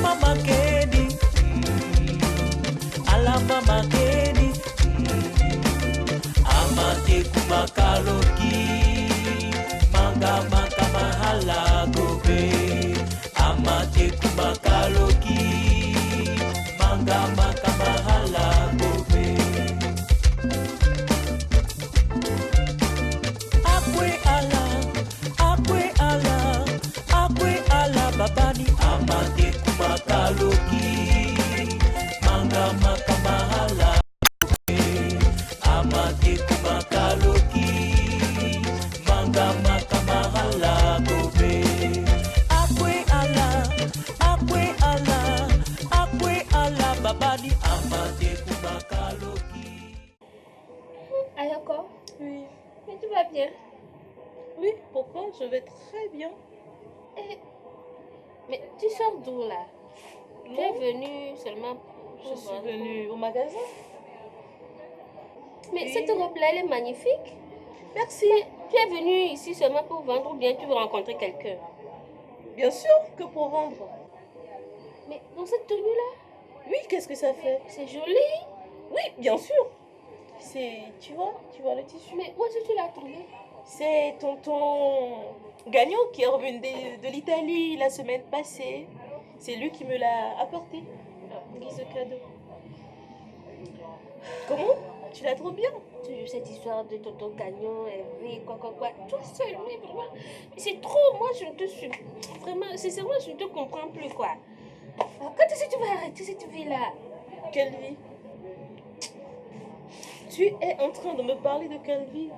mama Kedi, ala mama Kedi, amate kumakaloki, manga maka mahala gobe, amate kumakaloki, manga maka mahala gobe. Akwe ala babani amate kumakaloki, manga maka mahala amate kumakaloki, manga maka mahala gobe. Akwe ala babani amate kumakaloki. Ayako, Oui. mais tu vas bien? Oui, pourquoi? Je vais très bien. Mais tu sors d'où là? Tu es Non, venue seulement je pour suis voir. venue au magasin. Mais Oui. cette robe-là, elle est magnifique. Merci. Tu es venue ici seulement pour vendre ou bien tu veux rencontrer quelqu'un? Bien sûr que pour vendre. Mais dans cette tenue-là, Oui, qu'est-ce que ça fait? c'est joli. Oui, bien sûr. Tu vois le tissu. Mais où est-ce que tu l'as trouvé? C'est tonton Gagnant qui est revenu de l'Italie la semaine passée. C'est lui qui me l'a apporté. En guise de cadeau. Comment? Tu la trouves bien? Cette histoire de tonton gagnant, oui, quoi. Toi seul, mais vraiment. C'est trop, moi je ne te suis. Vraiment, sincèrement, je ne te comprends plus, quoi. Quand est-ce que tu vas arrêter cette vie-là? Quelle vie? Tu es en train de me parler de quelle vie?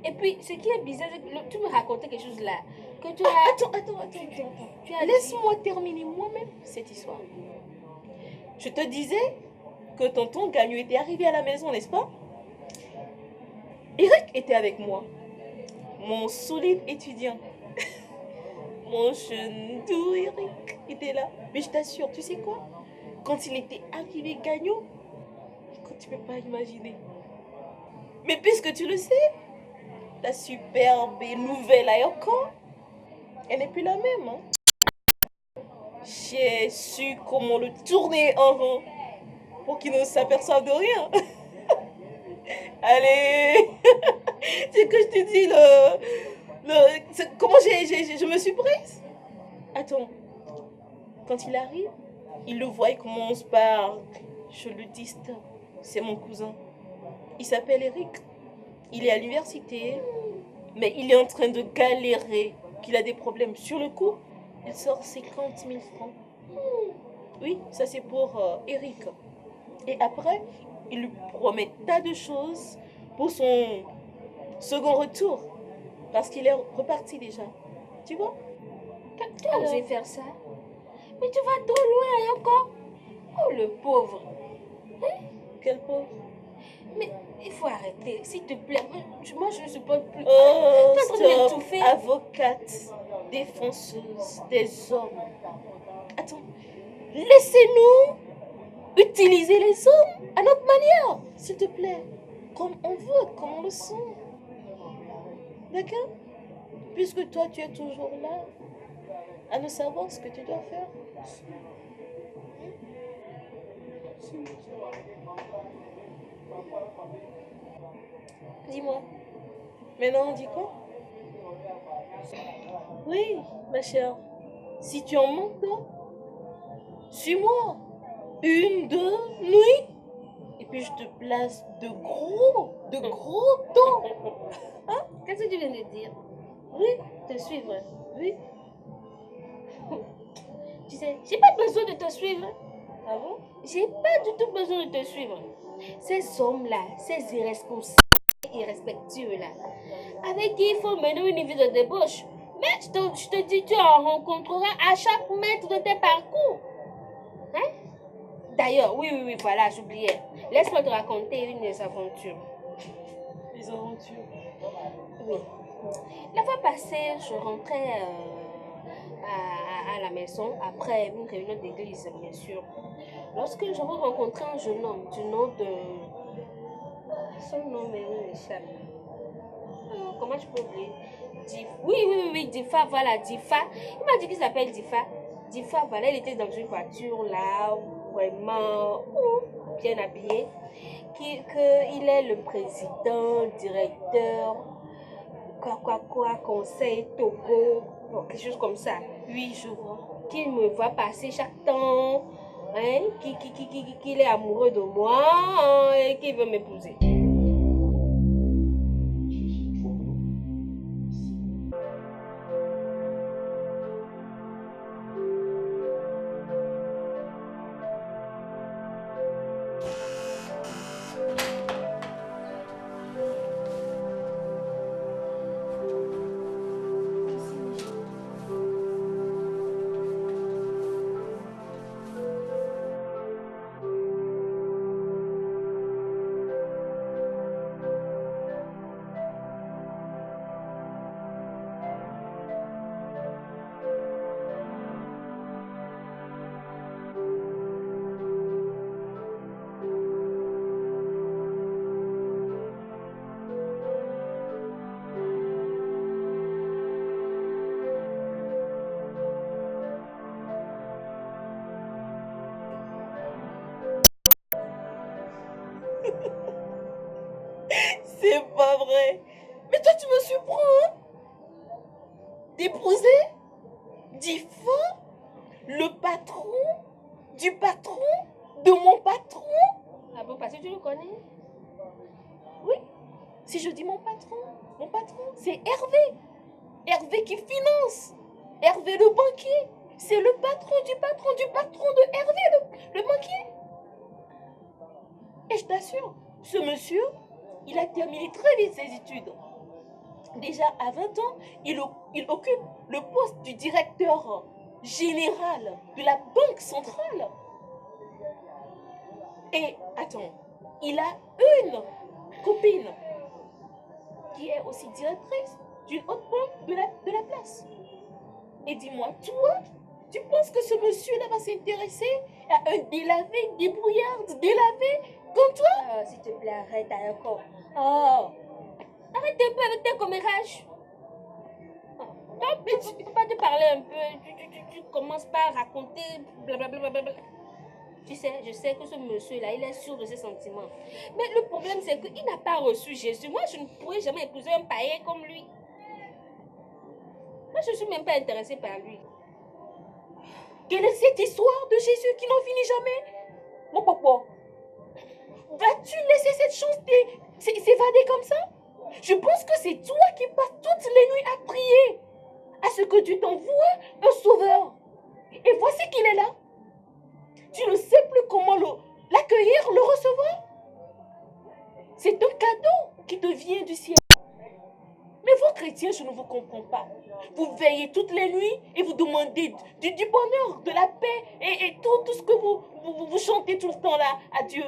Et puis, ce qui est bizarre, c'est que tu me racontais quelque chose là. Que tu as. Attends. Tu as Laisse-moi terminer moi-même cette histoire. Je te disais que tonton Gagnon était arrivé à la maison, n'est-ce pas? Eric était avec moi. Mon solide étudiant. Mon jeune doux Eric était là. Mais je t'assure, tu sais quoi? Quand il était arrivé Gagnon, tu peux pas imaginer. Mais puisque tu le sais, la superbe et nouvelle Ayoko, elle n'est plus la même. Hein? J'ai su comment le tourner en rond pour qu'il ne s'aperçoive de rien. Allez, c'est que je te dis comment je me suis prise. Attends, quand il arrive, il le voit, il commence par je le disturbe. C'est mon cousin. Il s'appelle Eric. Il est à l'université, mais il est en train de galérer, qu'il a des problèmes. Sur le coup, il sort 50 000 francs. Oui, ça c'est pour Eric. Et après, il lui promet tas de choses pour son second retour. Parce qu'il est reparti déjà. Tu vois? Tu as osé faire ça? Mais tu vas trop loin, encore. Oh, le pauvre. Hein? Quel pauvre. Mais il faut arrêter, s'il te plaît. Moi, je ne supporte plus. Oh, tu es en train de stop, m'étouffer. avocate, défenseuse des hommes. Attends, laissez-nous utiliser les hommes à notre manière, s'il te plaît. Comme on veut, comme on le sent. D'accord? Puisque toi, tu es toujours là, à ne savoir ce que tu dois faire. Dis-moi. Maintenant, on dit quoi? Oui, ma chère. Si tu en manques, suis-moi. 1, 2 nuits. Et puis je te place de gros dents. Hein? Qu'est-ce que tu viens de dire? Oui, Te suivre? oui. Tu sais, j'ai pas besoin de te suivre. Ah bon? J'ai pas du tout besoin de te suivre. Ces hommes-là, ces irresponsables, irrespectueux-là, avec qui il faut mener une vie de débauche. Mais je te dis, tu en rencontreras à chaque mètre de tes parcours. Hein? D'ailleurs, oui, voilà, j'oubliais. Laisse-moi te raconter une des aventures. Les aventures. Oui. La fois passée, je rentrais à la maison après une réunion d'église, bien sûr. Lorsque j'avais rencontré un jeune homme du nom de... Son nom m'échappe. Comment je peux oublier? Oui, Difa, voilà, Difa. Il m'a dit qu'il s'appelle Difa. Difa, voilà, il était dans une voiture là, vraiment bien habillé. Qu'il est le président, directeur, conseil, Togo, bon, quelque chose comme ça. Oui, je vois. Qu'il me voit passer chaque temps, hein, qu'il est amoureux de moi hein, et qu'il veut m'épouser. C'est pas vrai. Mais toi, tu me surprends, hein? D'épouser Difa, le patron du patron de mon patron. Ah bon, parce que tu le connais? Oui, si je dis mon patron, c'est Hervé. Hervé qui finance. Hervé le banquier. C'est le patron de Hervé, le banquier. Et je t'assure, ce monsieur, il a terminé très vite ses études. Déjà à 20 ans, il occupe le poste du directeur général de la Banque centrale. Et attends, il a une copine qui est aussi directrice d'une autre banque de la place. Et dis-moi, toi, tu penses que ce monsieur-là va s'intéresser à un délavé, débrouillard, délavé comme toi? S'il te plaît, arrête encore. Oh, arrête un peu avec tes commérages. Donc, tu ne peux pas te parler un peu. Tu commences par raconter blablabla. Tu sais, je sais que ce monsieur-là, il est sûr de ses sentiments. Mais le problème, c'est qu'il n'a pas reçu Jésus. Moi, je ne pourrais jamais épouser un païen comme lui. Moi, je ne suis même pas intéressée par lui. Quelle est cette histoire de Jésus qui n'en finit jamais? Mon papa, vas-tu laisser cette chance s'évader comme ça? Je pense que c'est toi qui passes toutes les nuits à prier à ce que Dieu t'envoie un sauveur. Et voici qu'il est là. Tu ne sais plus comment l'accueillir, le recevoir. C'est un cadeau qui te vient du ciel. Mais vous, chrétiens, je ne vous comprends pas. Vous veillez toutes les nuits et vous demandez du bonheur, de la paix et tout ce que vous chantez tout le temps là à Dieu.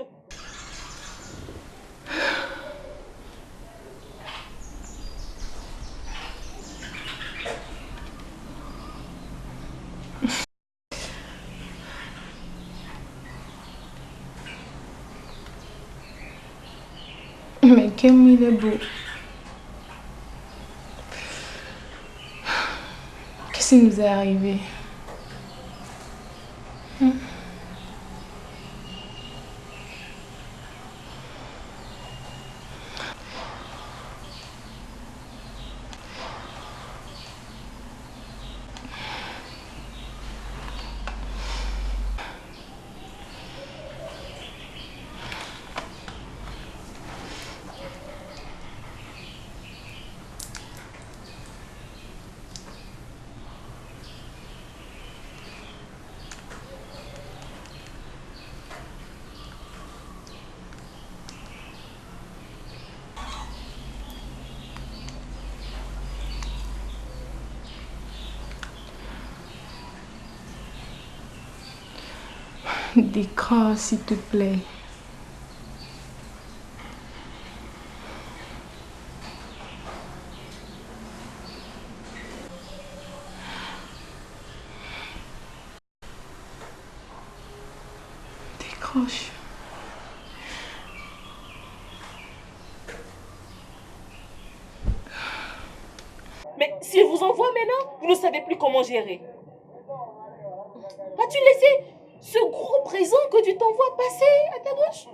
Mais Kim, il est beau. Qu'est-ce qui nous est arrivé? Décroche, s'il te plaît. Décroche. Mais s'il vous envoie maintenant, vous ne savez plus comment gérer. c'est ce gros présent que tu t'envoies passer à ta gauche.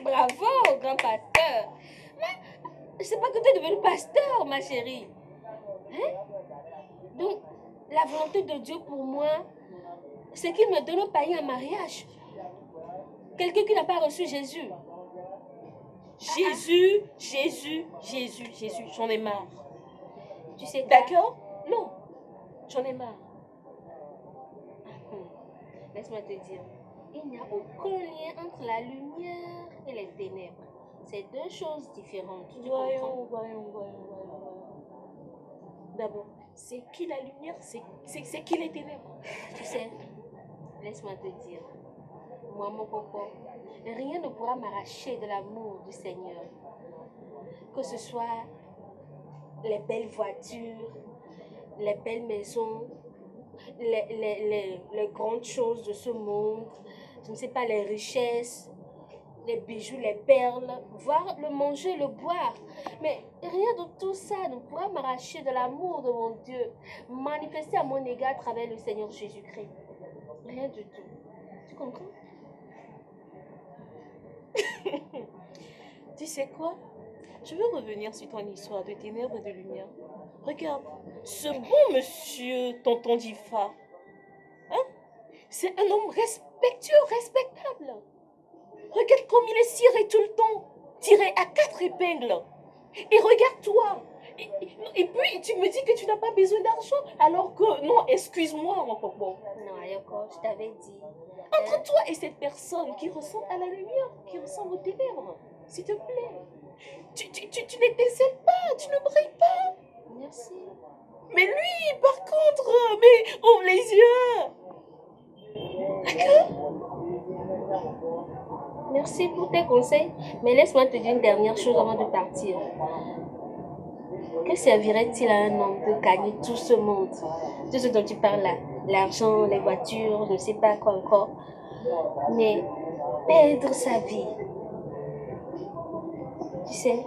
Bravo, grand pasteur. Mais c'est pas que tu es devenu pasteur, ma chérie. Hein? Donc, la volonté de Dieu pour moi, c'est qu'il me donne un païen en mariage. Quelqu'un qui n'a pas reçu Jésus. Jésus, j'en ai marre. Tu sais quoi? D'accord? Non, j'en ai marre. Laisse-moi te dire, il n'y a aucun lien entre la lumière et les ténèbres. C'est deux choses différentes. Tu comprends? Voyons. D'abord, c'est qui la lumière? C'est qui les ténèbres? Tu sais, laisse-moi te dire, moi, mon coco, rien ne pourra m'arracher de l'amour du Seigneur. Que ce soit les belles voitures, les belles maisons, les grandes choses de ce monde, je ne sais pas, les richesses, les bijoux, les perles, voire le manger, le boire. Mais rien de tout ça ne pourra m'arracher de l'amour de mon Dieu, manifesté à mon égard à travers le Seigneur Jésus-Christ. Rien du tout. Tu comprends? Tu sais quoi? Je veux revenir sur ton histoire de ténèbres et de lumière. Regarde, ce bon monsieur, tonton Difa, hein? C'est un homme respectueux, respectable. Regarde comme il est ciré tout le temps, tiré à 4 épingles. Et regarde-toi. Et puis, tu me dis que tu n'as pas besoin d'argent, alors que, non, excuse-moi, mon coco. Non, Ayoko, je t'avais dit. Entre toi et cette personne qui ressemble à la lumière, qui ressemble aux ténèbres, s'il te plaît, tu n'étincelles pas, tu ne brilles pas. Merci. Mais lui, par contre, mais ouvre les yeux. D'accord? Merci pour tes conseils, mais laisse-moi te dire une dernière chose avant de partir. Que servirait-il à un homme de gagner tout ce monde? Tout ce dont tu parles là, l'argent, les voitures, je ne sais pas quoi encore, mais perdre sa vie. Tu sais,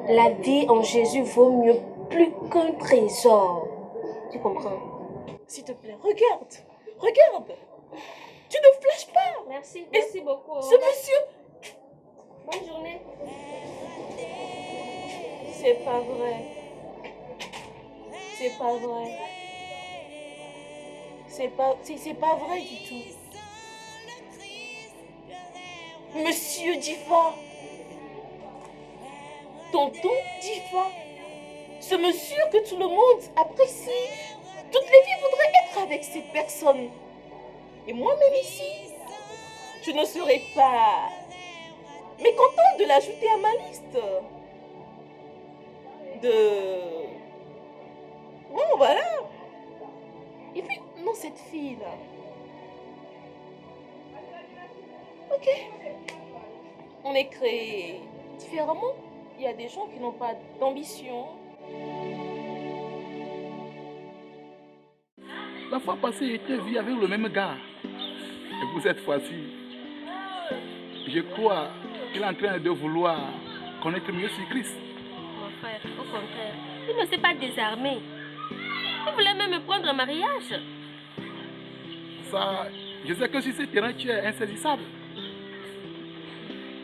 la vie en Jésus vaut mieux plus qu'un trésor. Tu comprends? S'il te plaît, regarde. Tu ne flashes pas. Merci beaucoup. Ce monsieur, Bonne journée. c'est pas vrai. C'est pas vrai. C'est pas vrai du tout. Monsieur Difa. Tonton Difa. Ce monsieur que tout le monde apprécie. Toutes les filles voudraient être avec cette personne. Et moi-même ici, je ne serais pas mécontente de l'ajouter à ma liste. Bon, voilà. Et puis, non, cette fille-là. Ok. On est créé différemment. Il y a des gens qui n'ont pas d'ambition. La fois passée, j'étais vu avec le même gars. Et pour cette fois-ci, je crois qu'il est en train de vouloir connaître mieux sur Christ. Mon frère, au contraire, il ne s'est pas désarmé. Il voulait même me prendre en mariage. Ça, je sais que sur ce terrain, tu es insaisissable.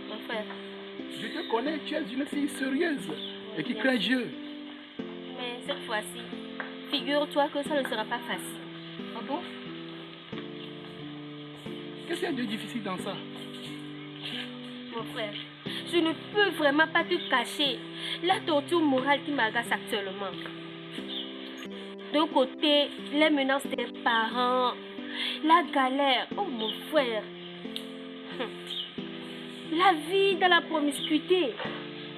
Mon frère, Je te connais, tu es une fille sérieuse et qui craint Dieu. mais cette fois-ci, figure-toi que ça ne sera pas facile. Ah bon? Qu'est-ce qu'il y a de difficile dans ça? Mon frère, je ne peux vraiment pas te cacher la torture morale qui m'agace actuellement. D'un côté, les menaces des parents, la galère, oh mon frère, la vie dans la promiscuité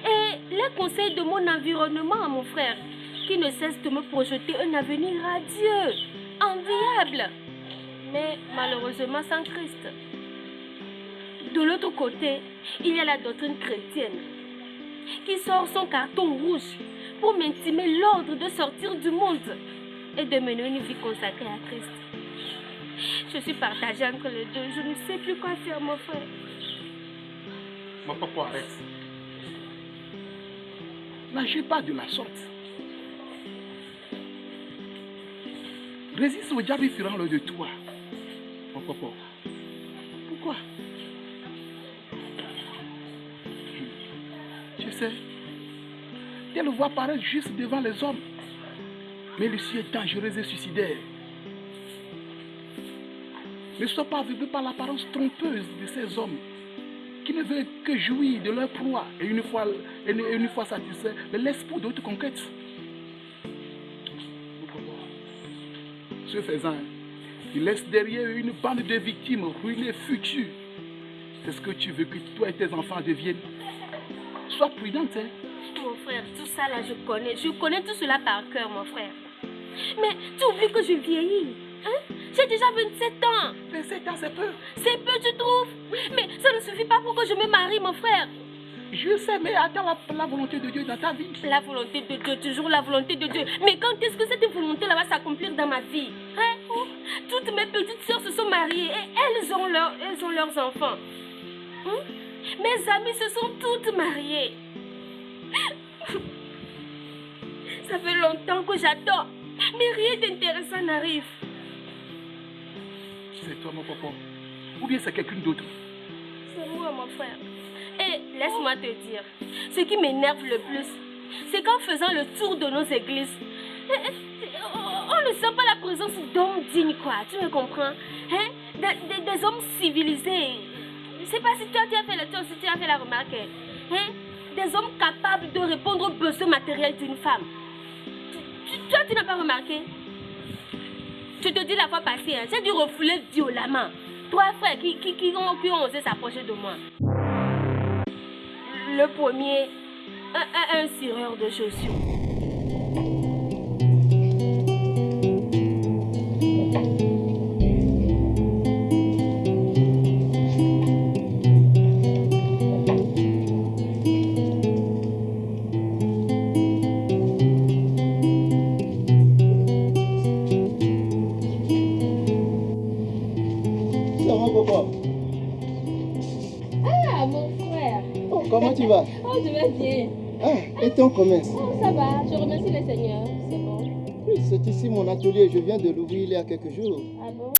et les conseils de mon environnement, mon frère, qui ne cesse de me projeter un avenir radieux, enviable, mais malheureusement sans Christ. De l'autre côté, il y a la doctrine chrétienne qui sort son carton rouge pour m'intimer l'ordre de sortir du monde et de mener une vie consacrée à Christ. Je suis partagée entre les deux, je ne sais plus quoi faire, mon frère. Mon papa, arrête. N'agis pas de la sorte. Résiste au diable, il fera l'œil de toi. Mon papa. Pourquoi? Tu sais, telle voix paraît juste devant les hommes. Mais l'issue est dangereuse et suicidaire. Ne sois pas aveuglé par l'apparence trompeuse de ces hommes qui ne veulent que jouir de leur proie et une fois satisfaits, les laissent pour d'autres conquêtes. Ce faisant, il laisse derrière une bande de victimes ruinées futures. C'est ce que tu veux que toi et tes enfants deviennent. Sois prudente, hein. Mon frère, tout ça là, je connais. Je connais tout cela par cœur, mon frère. Mais tu oublies que je vieillis. Hein? J'ai déjà 27 ans. 27 ans, c'est peu. C'est peu, tu trouves? Mais ça ne suffit pas pour que je me marie, mon frère. Je sais, mais attends la volonté de Dieu dans ta vie. La volonté de Dieu, toujours la volonté de Dieu. Mais quand est-ce que cette volonté-là va s'accomplir dans ma vie? Hein? Toutes mes petites sœurs se sont mariées et elles ont leurs enfants. Hein? Mes amies se sont toutes mariées. Ça fait longtemps que j'attends. Mais rien d'intéressant n'arrive. C'est toi, mon papa. Ou bien c'est quelqu'un d'autre? C'est moi, mon frère. Et laisse-moi te dire, ce qui m'énerve le plus, c'est qu'en faisant le tour de nos églises, on ne sent pas la présence d'hommes dignes, quoi. Tu me comprends? Hein? Des hommes civilisés. Je ne sais pas si toi tu as fait le tour, si tu as fait la remarque. Hein? Des hommes capables de répondre aux besoins matériels d'une femme. Toi, tu n'as pas remarqué? Je te dis la fois passée, hein, j'ai dû refouler violemment 3 frères qui ont osé s'approcher de moi. Le premier, un cireur de chaussures. Comment tu vas? Oh, je vais bien. Ah, et ton commerce? Oh, ça va, je remercie le Seigneur, c'est bon. Oui, c'est ici mon atelier, je viens de l'ouvrir il y a quelques jours. Ah bon?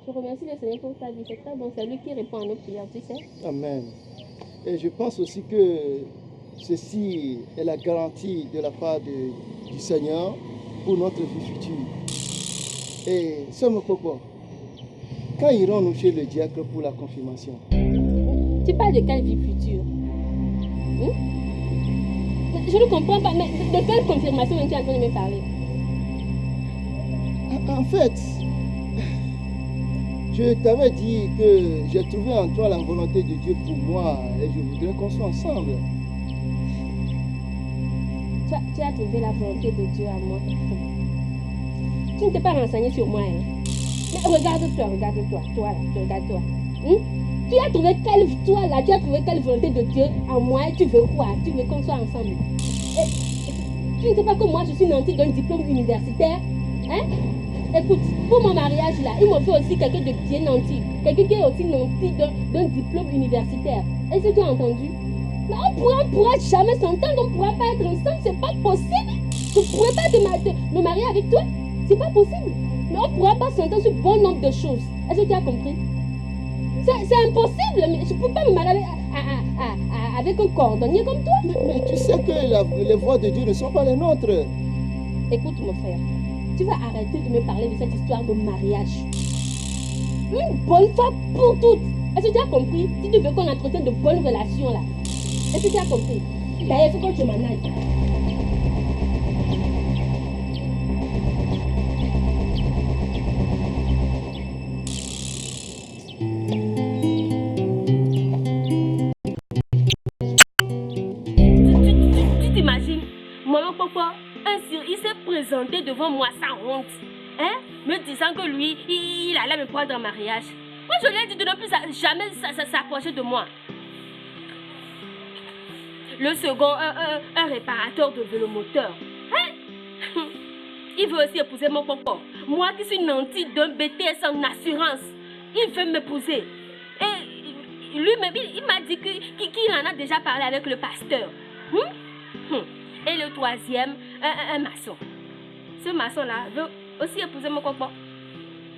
Je remercie le Seigneur pour ta vie, c'est très bon, c'est lui qui répond à nos prières, tu sais. Amen. Et je pense aussi que ceci est la garantie de la part du Seigneur pour notre vie future. Et ce me propos. Quand irons-nous chez le diacre pour la confirmation? Tu parles de quelle vie future? Je ne comprends pas, mais de quelle confirmation es-tu en train de me parler? En fait, je t'avais dit que j'ai trouvé en toi la volonté de Dieu pour moi et je voudrais qu'on soit ensemble. Tu as trouvé la volonté de Dieu à moi. Tu ne t'es pas renseigné sur moi, hein? Mais regarde-toi, toi là, regarde-toi. Tu as trouvé quelle volonté de Dieu en moi et tu veux quoi? Tu veux qu'on soit ensemble. Et, tu ne sais pas que moi je suis nantie d'un diplôme universitaire? Hein? Écoute, pour mon mariage là, il me faut aussi quelqu'un de bien nanti. Quelqu'un qui est aussi nanti d'un diplôme universitaire. Est-ce que tu as entendu? Mais on pourra jamais s'entendre, on ne pourra pas être ensemble, c'est pas possible. Je ne pourrais pas me marier avec toi. C'est pas possible. Mais on ne pourra pas s'entendre sur bon nombre de choses. Est-ce que tu as compris? C'est impossible. Mais je ne peux pas me marier avec un cordonnier comme toi. Mais tu sais que les voies de Dieu ne sont pas les nôtres. Écoute mon frère, tu vas arrêter de me parler de cette histoire de mariage. Une bonne fois pour toutes. Est-ce que tu as compris? Si tu veux qu'on entretienne de bonnes relations là. Est-ce que tu as compris? D'ailleurs, il faut que je m'en aille. Il s'est présenté devant moi sans honte, hein, me disant que lui, il allait me prendre en mariage. Moi, je lui ai dit de ne plus jamais s'approcher de moi. Le second, un réparateur de vélomoteur. Hein? Il veut aussi épouser mon papa. Moi qui suis nantie d'un BTS en assurance, il veut m'épouser. Et lui-même, il m'a dit qu'il en a déjà parlé avec le pasteur. Et le troisième, un maçon. Ce maçon-là veut aussi épouser mon copain.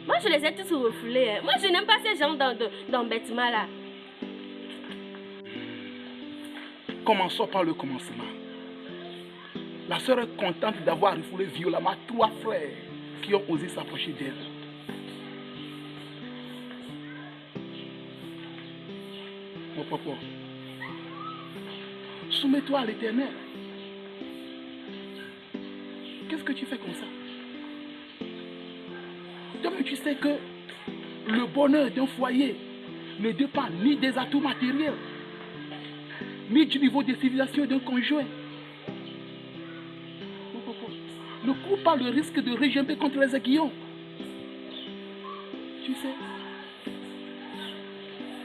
Moi, je les ai tous refoulés. Hein. Moi, je n'aime pas ces gens d'embêtement-là. Commençons par le commencement. La sœur est contente d'avoir refoulé violemment 3 frères qui ont osé s'approcher d'elle. Mon papa, soumets-toi à l'Éternel. Qu'est-ce que tu fais comme ça? Toi-même, tu sais que le bonheur d'un foyer ne dépend ni des atouts matériels, ni du niveau de civilisation d'un conjoint. Ne cours pas le risque de régimber contre les aiguillons. Tu sais,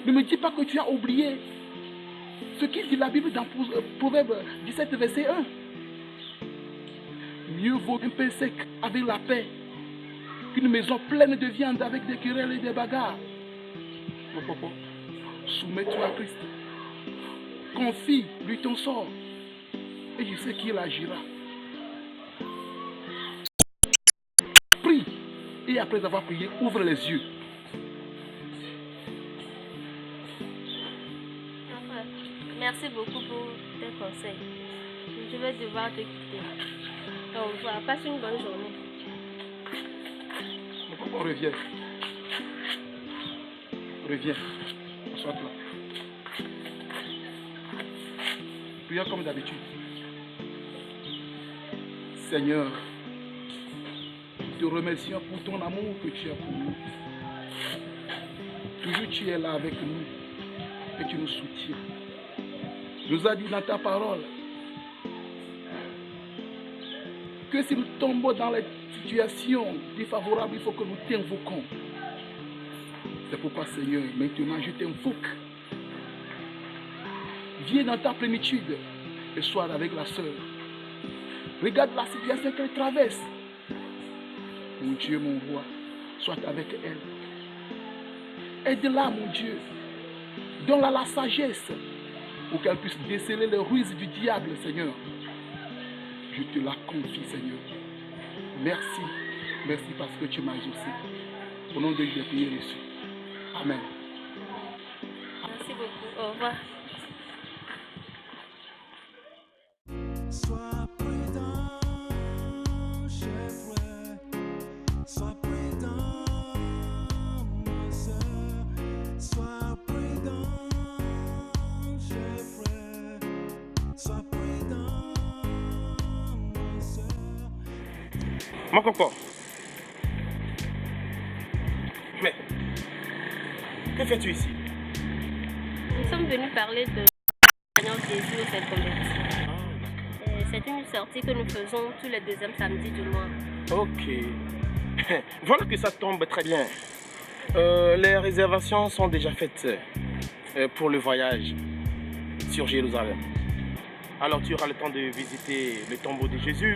ne me dis pas que tu as oublié ce qu'il dit la Bible dans Proverbe 17, verset 1. Mieux vaut un pain sec avec la paix qu'une maison pleine de viande avec des querelles et des bagarres. Mon papa, soumets-toi à Christ. Confie-lui ton sort. Et je sais qu'il agira. Prie. Et après avoir prié, ouvre les yeux. Enfin, merci beaucoup pour tes conseils. Je vais devoir te quitter. Au revoir. Passe une bonne journée. On revient. Reviens. Assois-toi. Prions comme d'habitude. Seigneur, nous te remercions pour ton amour que tu as pour nous. Toujours tu es là avec nous et tu nous soutiens. Tu nous as dit dans ta parole que si nous tombons dans les situations défavorables, il faut que nous t'invoquons. C'est pourquoi, Seigneur, maintenant je t'invoque. Viens dans ta plénitude et sois avec la sœur. Regarde la situation qu'elle traverse. Mon Dieu, mon roi, sois avec elle. Aide-la, mon Dieu. Donne-la la sagesse pour qu'elle puisse déceler les ruses du diable, Seigneur. Je te la confie, Seigneur. Merci. Merci parce que tu m'as exaucé. Au nom de Dieu, j'ai prié reçu. Amen. Merci beaucoup. Au revoir. Sois prudent, cher frère. Sois prudent, ma soeur. Sois prudent, cher frère. Sois prudent, ma soeur. Mon coco. Mais, que fais-tu ici? Nous sommes venus parler de Seigneur Jésus au cette converti. C'est une sortie que nous faisons tous les deuxièmes samedis du mois. Ok. Voilà que ça tombe très bien. Les réservations sont déjà faites pour le voyage sur Jérusalem. Alors tu auras le temps de visiter le tombeau de Jésus,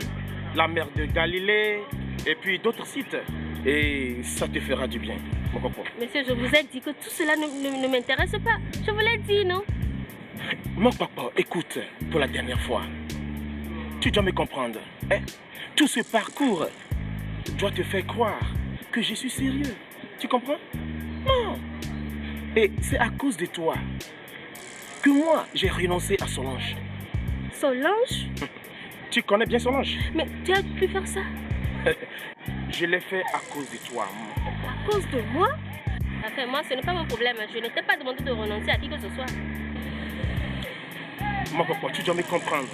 la mer de Galilée et puis d'autres sites. Et ça te fera du bien, mon coco. Monsieur, je vous ai dit que tout cela ne m'intéresse pas. Je vous l'ai dit, non? Mon papa, écoute, pour la dernière fois. Tu dois me comprendre. Hein? Tout ce parcours doit te faire croire que je suis sérieux. Tu comprends? Non. Et c'est à cause de toi que moi, j'ai renoncé à Solange. Solange? Tu connais bien Solange? Mais tu as pu faire ça? Je l'ai fait à cause de toi, mon papa. À cause de moi? Enfin, moi, ce n'est pas mon problème. Je ne t'ai pas demandé de renoncer à qui que ce soit. Mon papa, tu dois me comprendre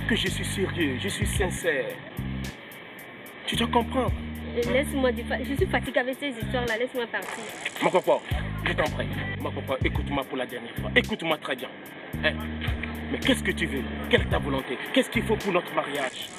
que je suis sérieux, je suis sincère. Tu dois comprendre. Laisse-moi dire, je suis fatiguée avec ces histoires-là. Laisse-moi partir. Mon papa, je t'en prie. Mon papa, écoute-moi pour la dernière fois. Écoute-moi très bien. Hein? Mais qu'est-ce que tu veux? Quelle est ta volonté? Qu'est-ce qu'il faut pour notre mariage?